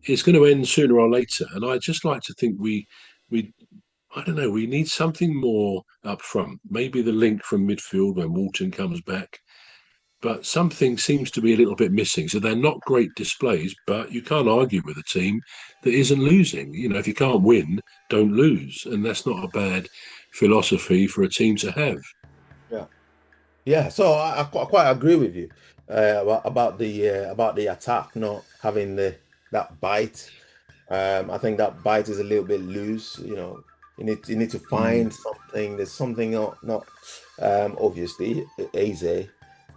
it's going to end sooner or later. And I just like to think we I don't know, we need something more up front. Maybe the link from midfield when Walton comes back, but something seems to be a little bit missing. So they're not great displays, but you can't argue with a team that isn't losing. You know, if you can't win, don't lose, and that's not a bad philosophy for a team to have. Yeah. Yeah, so I quite agree with you about the attack not having the that bite. I think that bite is a little bit loose. You need to Mm. find something. There's something not obviously Eze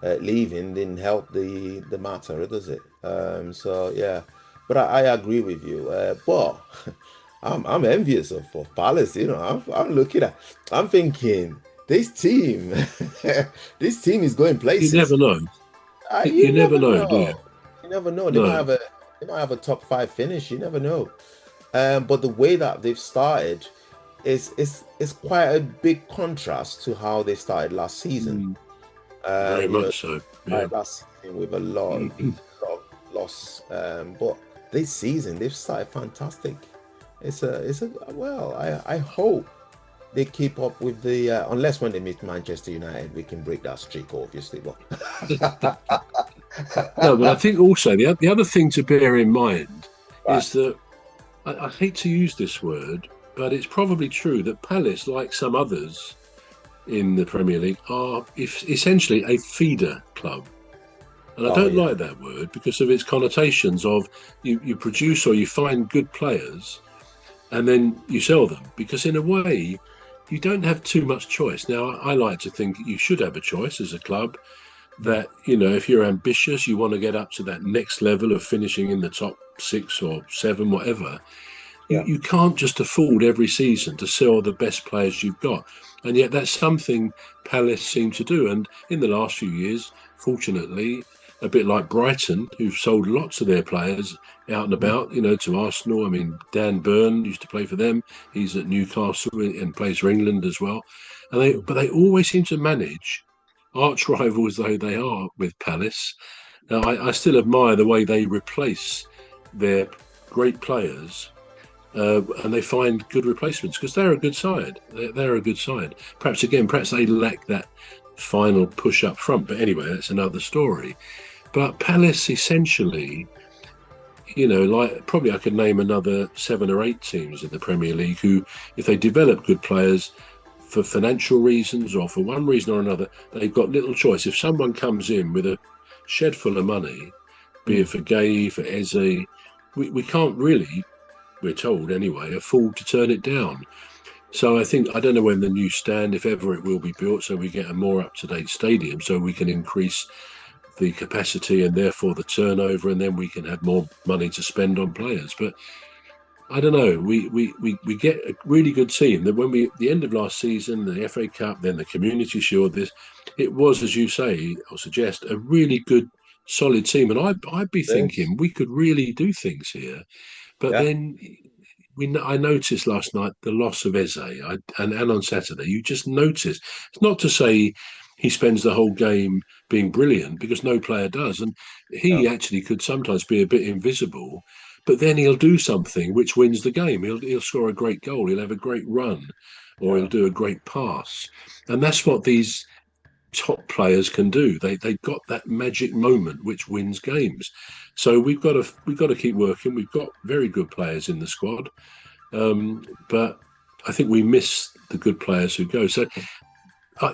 leaving didn't help the matter, does it? So yeah, but I agree with you. But I'm envious of Palace. I'm looking at. I'm thinking this team, this team is going You places. never know. You You never never know, do you? know. You never know. No. They might have a top five finish. You never know. But the way that they've started is quite a big contrast to how they started last season. Mm. Very You know, much so. Yeah. started last season with a lot of loss. But this season they've started fantastic. It's a well, I hope they keep up with the unless when they meet Manchester United, we can break that streak, obviously. But No, but I think also the other thing to bear in mind right. is that I hate to use this word, but it's probably true that Palace, like some others in the Premier League, are essentially a feeder club. And I Oh don't yeah. like that word because of its connotations of you produce or you find good players and then you sell them. Because in a way, you don't have too much choice. Now, I like to think you should have a choice as a club that, you know, if you're ambitious, you want to get up to that next level of finishing in the top 6 or 7, whatever. Yeah. You can't just afford every season to sell the best players you've got. And yet that's something Palace seem to do. And in the last few years, fortunately, a bit like Brighton, who've sold lots of their players out and Mhm. about, you know, to Arsenal. I mean, Dan Burn used to play for them. He's at Newcastle and plays for England as well. But they always seem to manage, arch rivals though they are with Palace. I still admire the way they replace their great players and they find good replacements because they're a good side. They're a good side. Perhaps they lack that final push up front. But anyway, that's another story. But Palace essentially, you know, like probably I could name another 7 or 8 teams in the Premier League who, if they develop good players for financial reasons or for one reason or another, they've got little choice. If someone comes in with a shed full of money, be it Mm. for Guehi, for Eze, we can't really, we're told anyway, afford to turn it down. So I think I don't know when the new stand, if ever it will be built, so we get a more up-to-date stadium, so we can increase the capacity and therefore the turnover, and then we can have more money to spend on players. But I don't know. We get a really good team. That when we at the end of last season, the FA Cup, then the Community Shield, this it was, as you say or suggest, a really good, solid team. And I'd be Yes. thinking we could really do things here. But Yeah. then I noticed last night the loss of Eze, and on Saturday you just notice. It's not to say he spends the whole game being brilliant because no player does, and Yeah. he actually could sometimes be a bit invisible. But then he'll do something which wins the game. He'll score a great goal. He'll have a great run, or he'll Yeah. do a great pass, and that's what these top players can do. They got that magic moment which wins games. So we've got to keep working. We've got very good players in the squad, but I think we miss the good players who go. So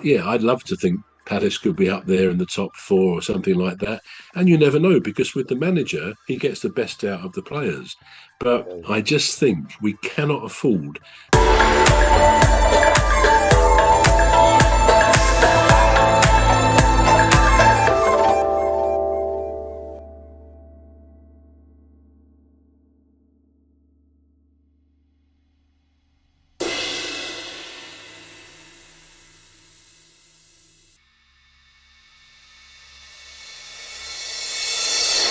yeah, I'd love to think Palace could be up there in the top 4 or something like that. And you never know because with the manager, he gets the best out of the players. But Yeah. I just think we cannot afford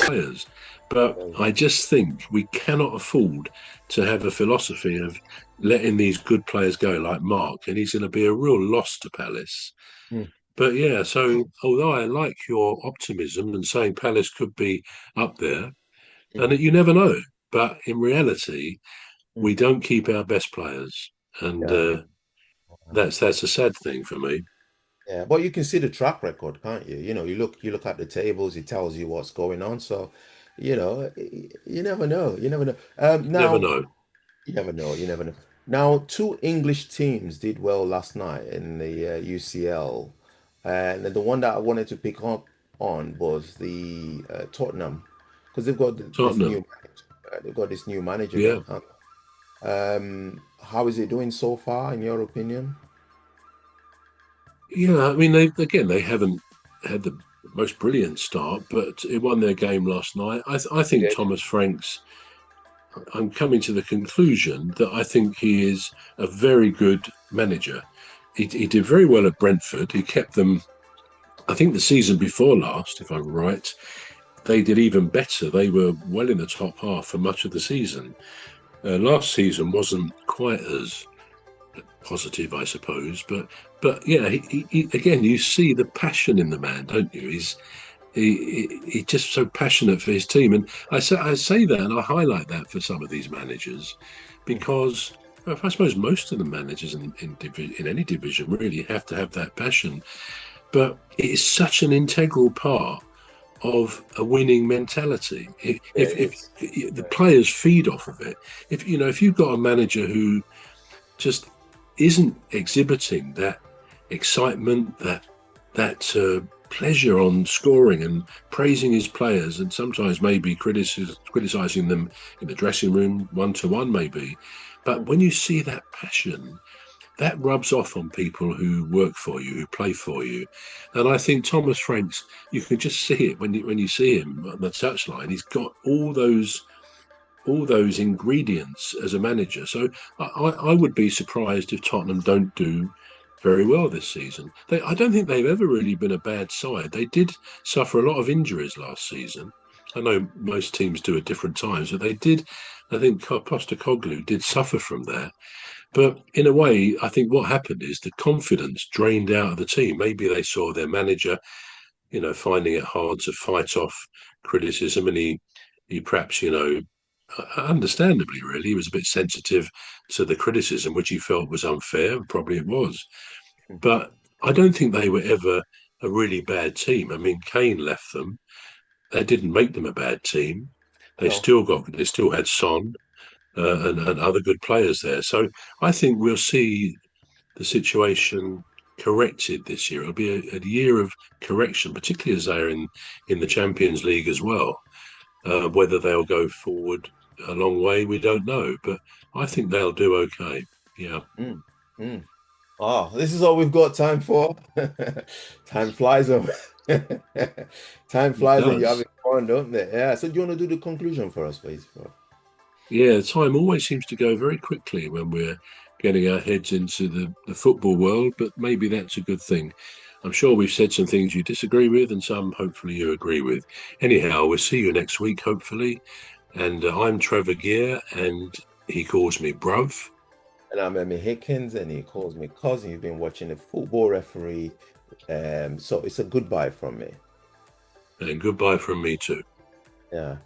players. But I just think we cannot afford to have a philosophy of letting these good players go like Mark, and he's going to be a real loss to Palace. Mm. But yeah, so although I like your optimism and saying Palace could be up there, and Mm. you never know. but in reality, we Mm. don't keep our best players, and Yeah. that's a sad thing for me. Yeah, but you can see the track record, can't you? You look at the tables, it tells you what's going on. So, you never know. You never know. Never Now know. you never know. You never know. Now, two English teams did well last night in the UCL, and the one that I wanted to pick up on was the Tottenham, because they've got this new Tottenham, manager. They've got this new manager yeah, there. How is it doing so far, in your opinion? yeah. I mean, they haven't had the most brilliant start, but it won their game last night. I They think did. Thomas Franks. I'm coming to the conclusion that I think he is a very good manager. He did very well at Brentford. He kept them. I think the season before last, if I'm right, they did even better. They were well in the top half for much of the season. Last season wasn't quite as positive, I suppose, but yeah, again, you see the passion in the man, don't you? He's just so passionate for his team, and I say that and I highlight that for some of these managers Mm. because I suppose most of the managers in any division really have to have that passion, but it is such an integral part of a winning mentality. Yeah, it is. If the players feed off of it, if you've got a manager who just isn't exhibiting that excitement, that pleasure on scoring and praising his players, and sometimes maybe criticizing them in the dressing room, one to one, maybe. But when you see that passion, that rubs off on people who work for you, who play for you. And I think Thomas Franks, you can just see it when you see him on the touchline. He's got all those ingredients as a manager. So I would be surprised if Tottenham don't do very well this season. I don't think they've ever really been a bad side. They did suffer a lot of injuries last season. I know most teams do at different times, but they did. I think Postecoglou did suffer from that. But in a way, I think what happened is the confidence drained out of the team. Maybe they saw their manager, finding it hard to fight off criticism, and he perhaps, understandably, really, he was a bit sensitive to the criticism, which he felt was unfair. Probably it was, but I don't think they were ever a really bad team. I mean, Kane left them. That didn't make them a bad team. No. They still had Son and other good players there. So I think we'll see the situation corrected this year. It'll be a year of correction, particularly as they're in the Champions League as well. Whether they'll go forward a long way, we don't know, but I think they'll do okay. Yeah, Mm. Mm. Oh, this is all we've got time for. Time flies over. Time it flies when you're does. having fun, don't they? Yeah. So do you want to do the conclusion for us, please, bro? Yeah, time always seems to go very quickly when we're getting our heads into the football world, but maybe that's a good thing. I'm sure we've said some things you disagree with and some hopefully you agree with. Anyhow, we'll see you next week, hopefully. And I'm Trevor Gear, and he calls me Bruv. And I'm Emmy Hikins, and he calls me cousin. You've been watching a football referee. So it's a goodbye from me. And goodbye from me too. Yeah.